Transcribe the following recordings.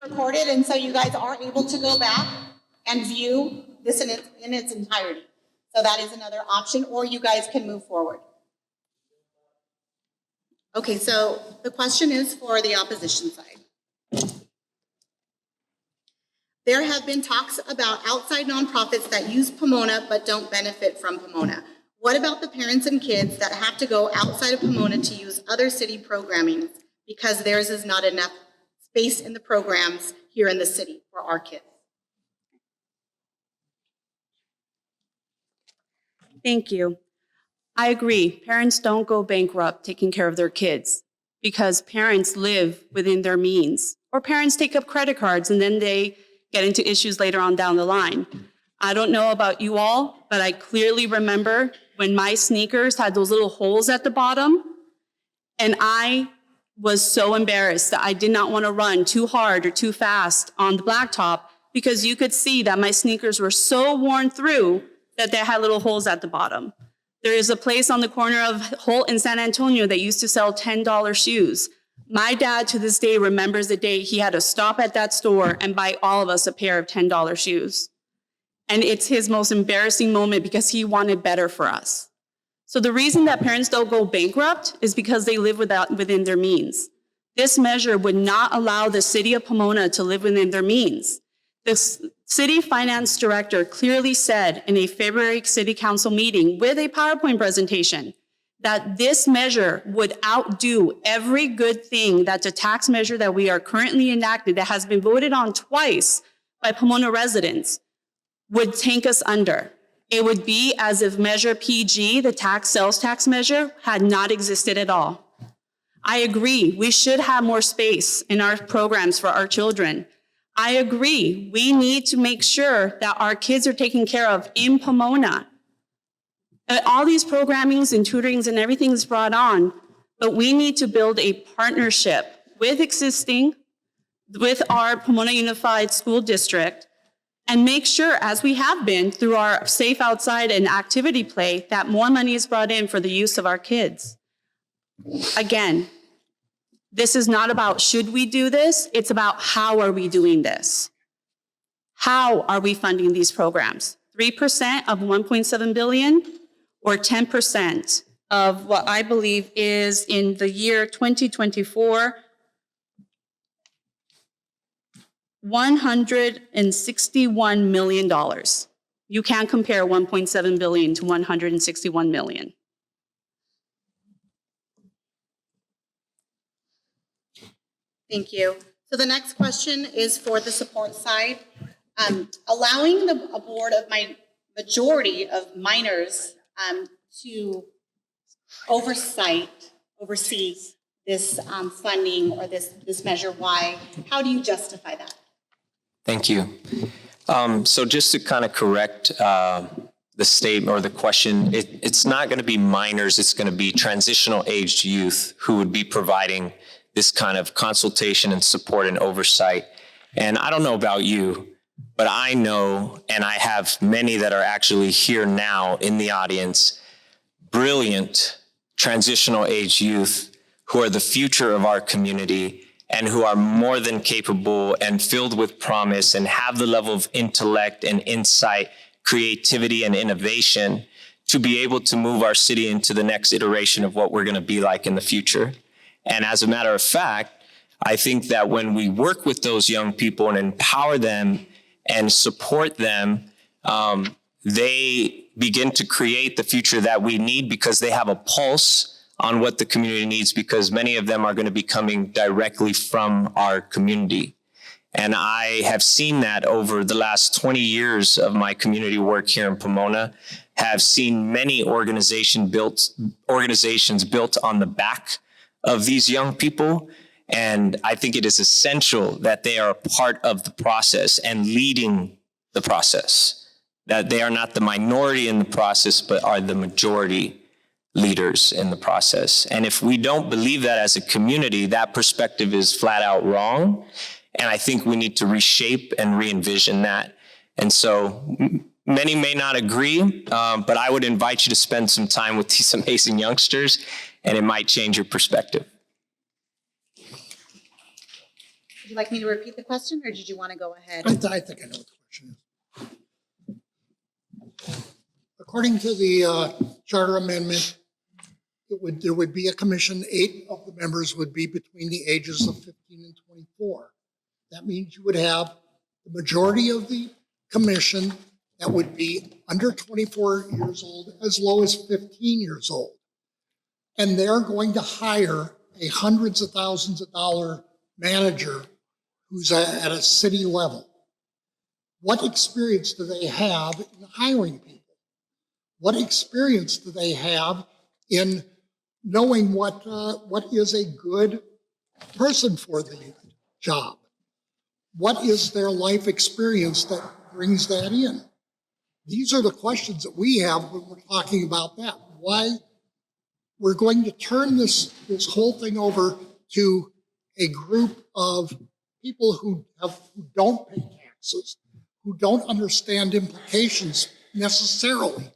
recorded, and so you guys are able to go back and view this in its entirety. So that is another option, or you guys can move forward. Okay, so the question is for the opposition side. There have been talks about outside nonprofits that use Pomona but don't benefit from Pomona. What about the parents and kids that have to go outside of Pomona to use other city programming because theirs is not enough space in the programs here in the city for our kids? Thank you. I agree. Parents don't go bankrupt taking care of their kids because parents live within their means. Or parents take up credit cards and then they get into issues later on down the line. I don't know about you all, but I clearly remember when my sneakers had those little holes at the bottom, and I was so embarrassed that I did not want to run too hard or too fast on the blacktop because you could see that my sneakers were so worn through that they had little holes at the bottom. There is a place on the corner of Holt in San Antonio that used to sell $10 shoes. My dad to this day remembers the day he had to stop at that store and buy all of us a pair of $10 shoes. And it's his most embarrassing moment because he wanted better for us. So the reason that parents don't go bankrupt is because they live within their means. This measure would not allow the city of Pomona to live within their means. The city finance director clearly said in a February city council meeting with a PowerPoint presentation that this measure would outdo every good thing that the tax measure that we are currently enacted that has been voted on twice by Pomona residents would take us under. It would be as if Measure PG, the sales tax measure, had not existed at all. I agree, we should have more space in our programs for our children. I agree, we need to make sure that our kids are taken care of in Pomona. All these programmings and tutorings and everything is brought on, but we need to build a partnership with our Pomona Unified School District and make sure, as we have been through our Safe Outside and activity play, that more money is brought in for the use of our kids. Again, this is not about should we do this, it's about how are we doing this? How are we funding these programs? 3% of $1.7 billion or 10% of what I believe is in the year 2024, $161 million. You can't compare $1.7 billion to $161 million. Thank you. So the next question is for the support side. Allowing a board of majority of minors to oversee this funding or this measure, why? How do you justify that? Thank you. So just to kind of correct the statement or the question, it's not going to be minors, it's going to be transitional aged youth who would be providing this kind of consultation and support and oversight. And I don't know about you, but I know, and I have many that are actually here now in the audience, brilliant transitional age youth who are the future of our community and who are more than capable and filled with promise and have the level of intellect and insight, creativity and innovation to be able to move our city into the next iteration of what we're going to be like in the future. And as a matter of fact, I think that when we work with those young people and empower them and support them, they begin to create the future that we need because they have a pulse on what the community needs, because many of them are going to be coming directly from our community. And I have seen that over the last 20 years of my community work here in Pomona, have seen many organizations built on the back of these young people. And I think it is essential that they are a part of the process and leading the process, that they are not the minority in the process, but are the majority leaders in the process. And if we don't believe that as a community, that perspective is flat out wrong. And I think we need to reshape and re-envision that. And so many may not agree, but I would invite you to spend some time with these amazing youngsters, and it might change your perspective. Would you like me to repeat the question, or did you want to go ahead? I think I know what the question is. According to the charter amendment, there would be a commission. 8 of the members would be between the ages of 15 and 24. That means you would have the majority of the commission that would be under 24 years old, as low as 15 years old. And they're going to hire a hundreds of thousands of dollar manager who's at a city level. What experience do they have in hiring people? What experience do they have in knowing what is a good person for the job? What is their life experience that brings that in? These are the questions that we have when we're talking about that. Why we're going to turn this whole thing over to a group of people who don't pay taxes, who don't understand implications necessarily.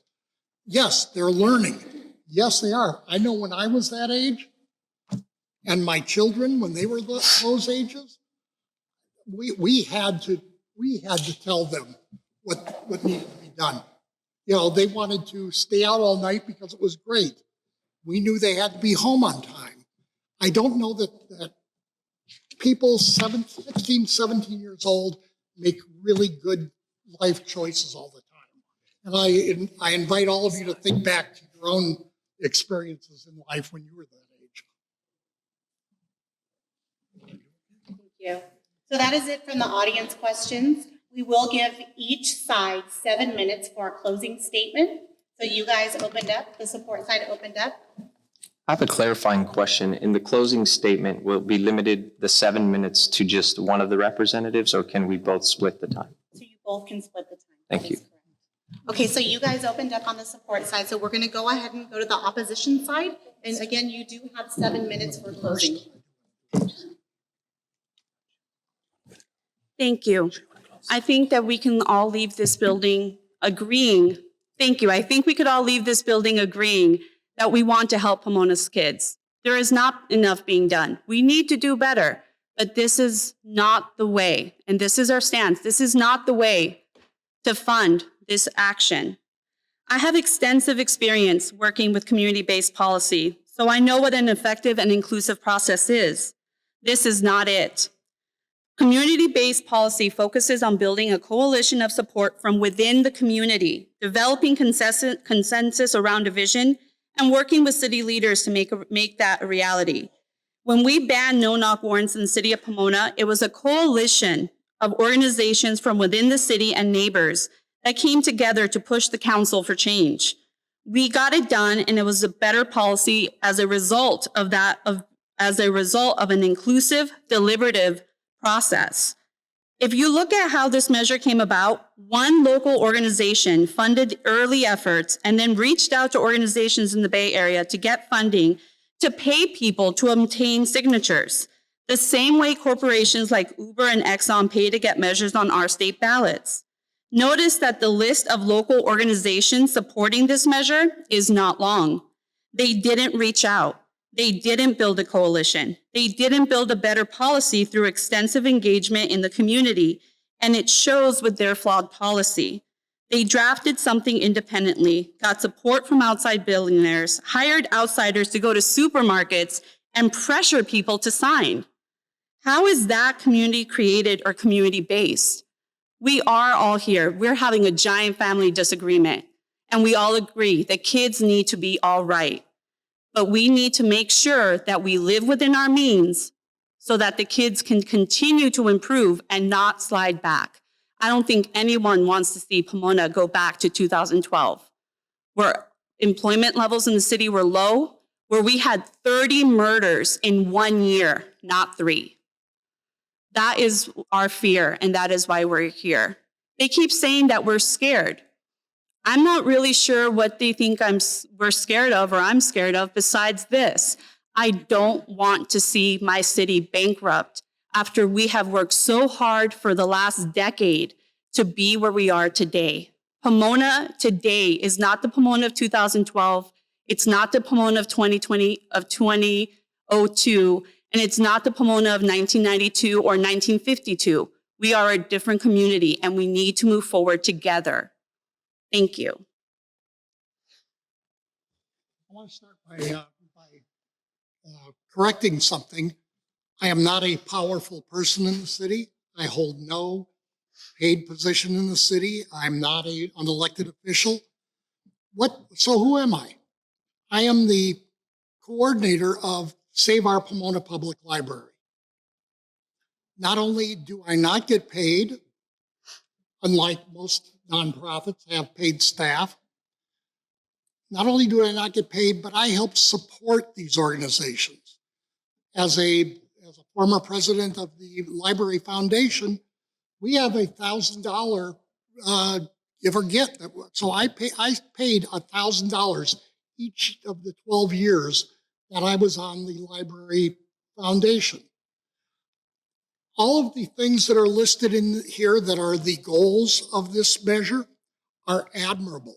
Yes, they're learning. Yes, they are. I know when I was that age, and my children, when they were those ages, we had to tell them what needed to be done. You know, they wanted to stay out all night because it was great. We knew they had to be home on time. I don't know that people 16, 17 years old make really good life choices all the time. And I invite all of you to think back to your own experiences in life when you were that age. Thank you. So that is it from the audience questions. We will give each side 7 minutes for a closing statement. So you guys opened up, the support side opened up. I have a clarifying question. In the closing statement, will it be limited the 7 minutes to just one of the representatives, or can we both split the time? So you both can split the time. Thank you. Okay, so you guys opened up on the support side, so we're going to go ahead and go to the opposition side. And again, you do have 7 minutes for closing. Thank you. I think that we can all leave this building agreeing. Thank you. I think we could all leave this building agreeing that we want to help Pomona's kids. There is not enough being done. We need to do better, but this is not the way. And this is our stance. This is not the way to fund this action. I have extensive experience working with community-based policy, so I know what an effective and inclusive process is. This is not it. Community-based policy focuses on building a coalition of support from within the community, developing consensus around a vision, and working with city leaders to make that a reality. When we banned no-knock warrants in the city of Pomona, it was a coalition of organizations from within the city and neighbors that came together to push the council for change. We got it done, and it was a better policy as a result of an inclusive, deliberative process. If you look at how this measure came about, one local organization funded early efforts and then reached out to organizations in the Bay Area to get funding to pay people to obtain signatures, the same way corporations like Uber and Exxon pay to get measures on our state ballots. Notice that the list of local organizations supporting this measure is not long. They didn't reach out. They didn't build a coalition. They didn't build a better policy through extensive engagement in the community, and it shows with their flawed policy. They drafted something independently, got support from outside billionaires, hired outsiders to go to supermarkets and pressure people to sign. How is that community created or community based? We are all here. We're having a giant family disagreement, and we all agree that kids need to be all right. But we need to make sure that we live within our means so that the kids can continue to improve and not slide back. I don't think anyone wants to see Pomona go back to 2012, where employment levels in the city were low, where we had 30 murders in 1 year, not 3. That is our fear, and that is why we're here. They keep saying that we're scared. I'm not really sure what they think we're scared of or I'm scared of besides this. I don't want to see my city bankrupt after we have worked so hard for the last decade to be where we are today. Pomona today is not the Pomona of 2012. It's not the Pomona of 2002, And it's not the Pomona of 1992 or 1952. We are a different community and we need to move forward together. Thank you. I want to start by correcting something. I am not a powerful person in the city. I hold no paid position in the city. I'm not an elected official. So who am I? I am the coordinator of Save Our Pomona Public Library. Not only do I not get paid, unlike most nonprofits have paid staff, not only do I not get paid, but I help support these organizations. As a former president of the Library Foundation, we have $1,000 give or get. So I paid $1,000 each of the 12 years that I was on the Library Foundation. All of the things that are listed in here that are the goals of this measure are admirable.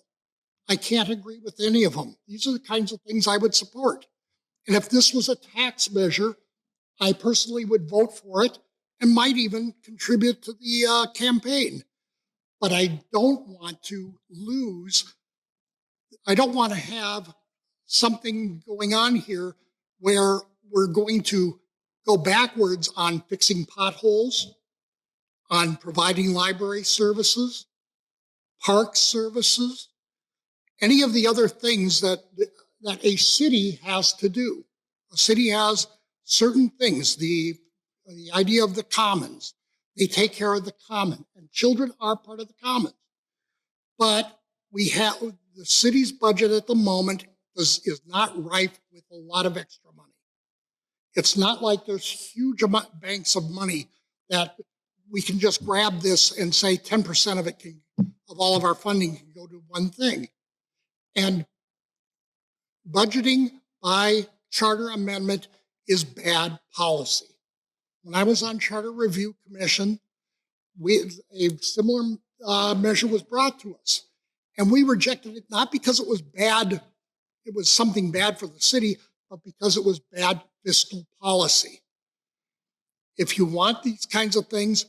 I can't agree with any of them. These are the kinds of things I would support. And if this was a tax measure, I personally would vote for it and might even contribute to the campaign. But I don't want to have something going on here where we're going to go backwards on fixing potholes, on providing library services, park services, any of the other things that a city has to do. A city has certain things, the idea of the commons. They take care of the common, and children are part of the commons. But the city's budget at the moment is not rife with a lot of extra money. It's not like there's huge banks of money that we can just grab this and say 10% of all of our funding can go to one thing. And budgeting by charter amendment is bad policy. When I was on Charter Review Commission, a similar measure was brought to us. And we rejected it, not because it was bad, it was something bad for the city, but because it was bad fiscal policy. If you want these kinds of things,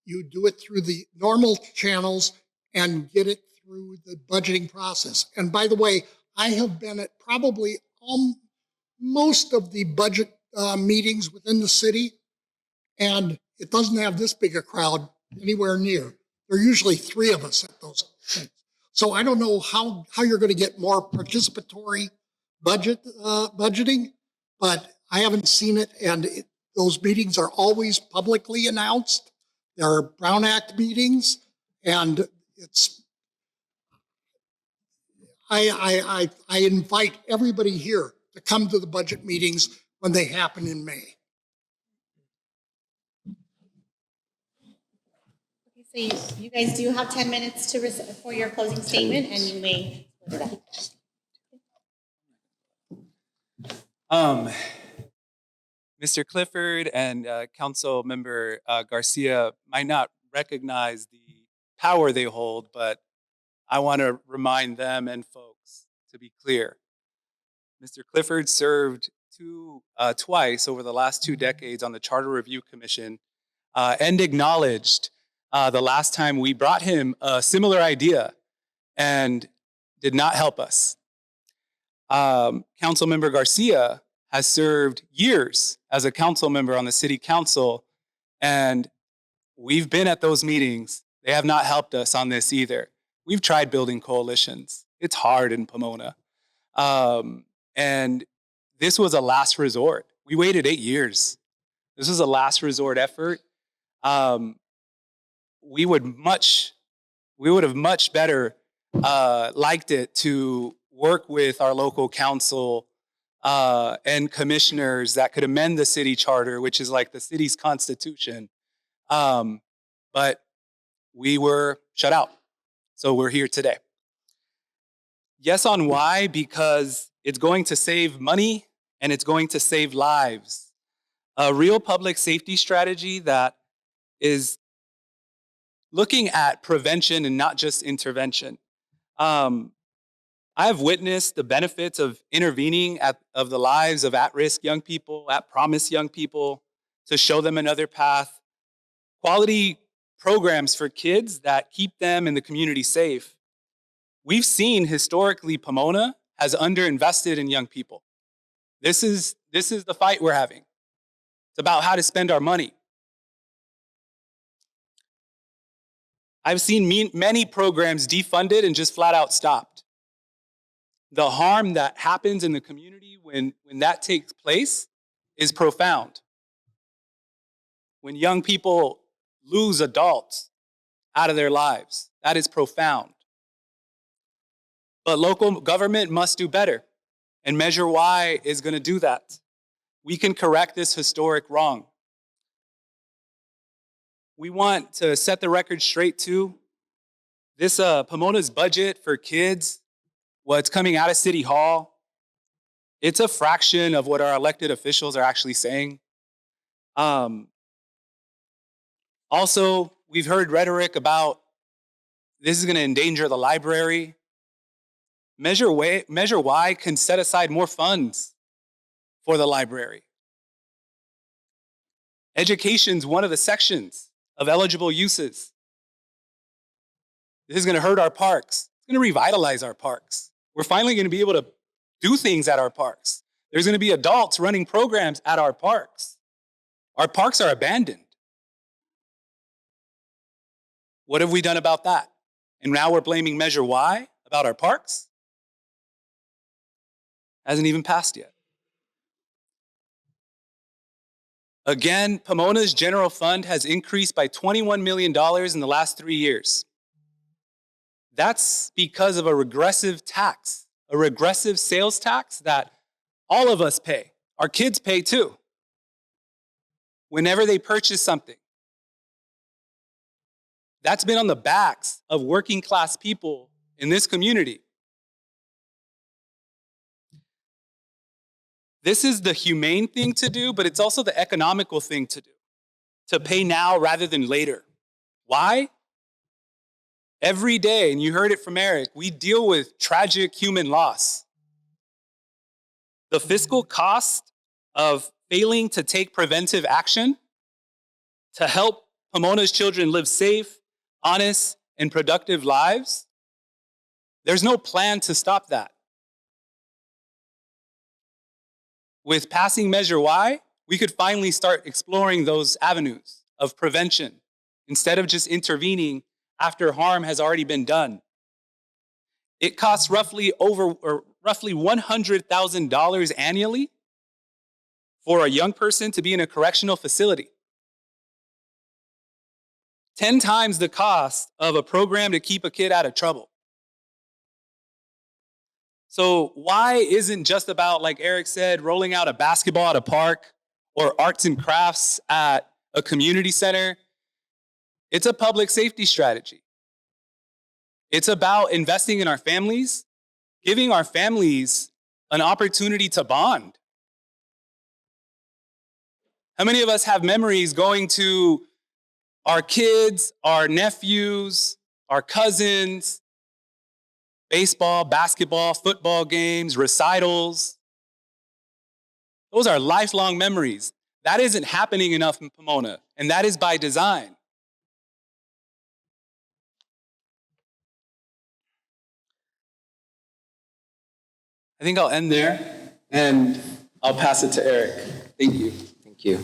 you do it through the normal channels and get it through the budgeting process. And by the way, I have been at probably most of the budget meetings within the city, and it doesn't have this big a crowd anywhere near. There are usually 3 of us at those things. So I don't know how you're going to get more participatory budgeting, but I haven't seen it, and those meetings are always publicly announced. There are Brown Act meetings, and I invite everybody here to come to the budget meetings when they happen in May. Okay, so you guys do have 10 minutes for your closing statement, and you may split it up. Mr. Clifford and Council Member Garcia might not recognize the power they hold, but I want to remind them and folks to be clear. Mr. Clifford served twice over the last 2 decades on the Charter Review Commission and acknowledged the last time we brought him a similar idea and did not help us. Council Member Garcia has served years as a council member on the city council, and we've been at those meetings. They have not helped us on this either. We've tried building coalitions. It's hard in Pomona. And this was a last resort. We waited 8 years. This was a last resort effort. We would have much better liked it to work with our local council and commissioners that could amend the city charter, which is like the city's constitution. But we were shut out. So we're here today. Yes on why? Because it's going to save money and it's going to save lives. A real public safety strategy that is looking at prevention and not just intervention. I have witnessed the benefits of intervening of the lives of at-risk young people, at-promise young people, to show them another path. Quality programs for kids that keep them and the community safe. We've seen historically Pomona has underinvested in young people. This is the fight we're having. It's about how to spend our money. I've seen many programs defunded and just flat out stopped. The harm that happens in the community when that takes place is profound. When young people lose adults out of their lives, that is profound. But local government must do better, and Measure Y is going to do that. We can correct this historic wrong. We want to set the record straight too. This Pomona's budget for kids, what's coming out of City Hall, it's a fraction of what our elected officials are actually saying. Also, we've heard rhetoric about this is going to endanger the library. Measure Y can set aside more funds for the library. Education's one of the sections of eligible uses. This is going to hurt our parks. It's going to revitalize our parks. We're finally going to be able to do things at our parks. There's going to be adults running programs at our parks. Our parks are abandoned. What have we done about that? And now we're blaming Measure Y about our parks? Hasn't even passed yet. Again, Pomona's general fund has increased by $21 million in the last 3 years. That's because of a regressive tax, a regressive sales tax that all of us pay. Our kids pay too. Whenever they purchase something. That's been on the backs of working class people in this community. This is the humane thing to do, but it's also the economical thing to do. To pay now rather than later. Why? Every day, and you heard it from Eric, we deal with tragic human loss. The fiscal cost of failing to take preventive action to help Pomona's children live safe, honest, and productive lives, there's no plan to stop that. With passing Measure Y, we could finally start exploring those avenues of prevention instead of just intervening after harm has already been done. It costs roughly $100,000 annually for a young person to be in a correctional facility. 10 times the cost of a program to keep a kid out of trouble. So why isn't just about, like Eric said, rolling out a basketball at a park or arts and crafts at a community center? It's a public safety strategy. It's about investing in our families, giving our families an opportunity to bond. How many of us have memories going to our kids, our nephews, our cousins, baseball, basketball, football games, recitals? Those are lifelong memories. That isn't happening enough in Pomona, and that is by design. I think I'll end there, and I'll pass it to Eric. Thank you. Thank you.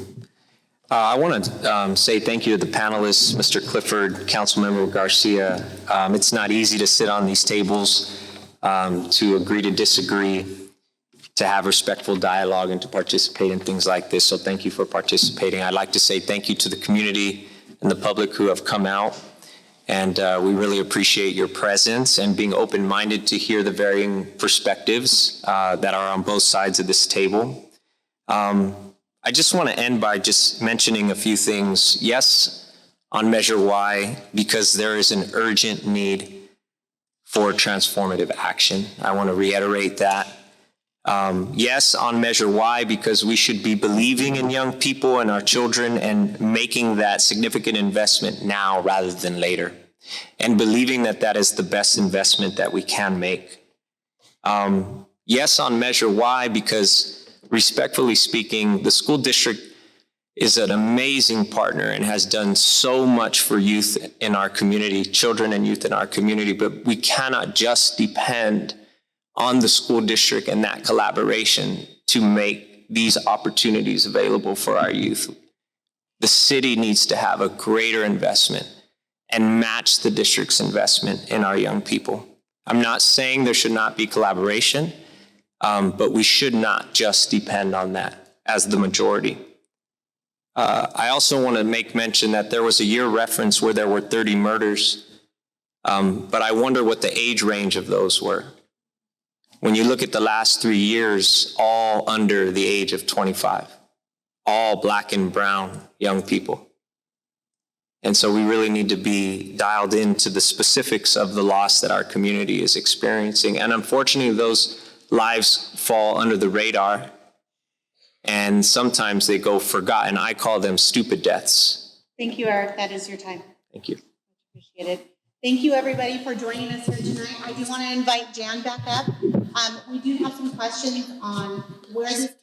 I want to say thank you to the panelists, Mr. Clifford, Councilmember Garcia. It's not easy to sit on these tables, to agree to disagree, to have respectful dialogue, and to participate in things like this. So thank you for participating. I'd like to say thank you to the community and the public who have come out. And we really appreciate your presence and being open-minded to hear the varying perspectives that are on both sides of this table. I just want to end by just mentioning a few things. Yes, on Measure Y, because there is an urgent need for transformative action. I want to reiterate that. Yes, on Measure Y, because we should be believing in young people and our children and making that significant investment now rather than later, and believing that that is the best investment that we can make. Yes on Measure Y, because respectfully speaking, the school district is an amazing partner and has done so much for youth in our community, children and youth in our community, but we cannot just depend on the school district and that collaboration to make these opportunities available for our youth. The city needs to have a greater investment and match the district's investment in our young people. I'm not saying there should not be collaboration, but we should not just depend on that as the majority. I also want to make mention that there was a year reference where there were 30 murders, but I wonder what the age range of those were. When you look at the last 3 years, all under the age of 25, all Black and brown young people. And so we really need to be dialed into the specifics of the loss that our community is experiencing. And unfortunately, those lives fall under the radar, and sometimes they go forgotten. I call them stupid deaths. Thank you, Eric. That is your time. Thank you. Appreciate it. Thank you, everybody, for joining us here tonight. I do want to invite Jan back up. We do have some questions on where this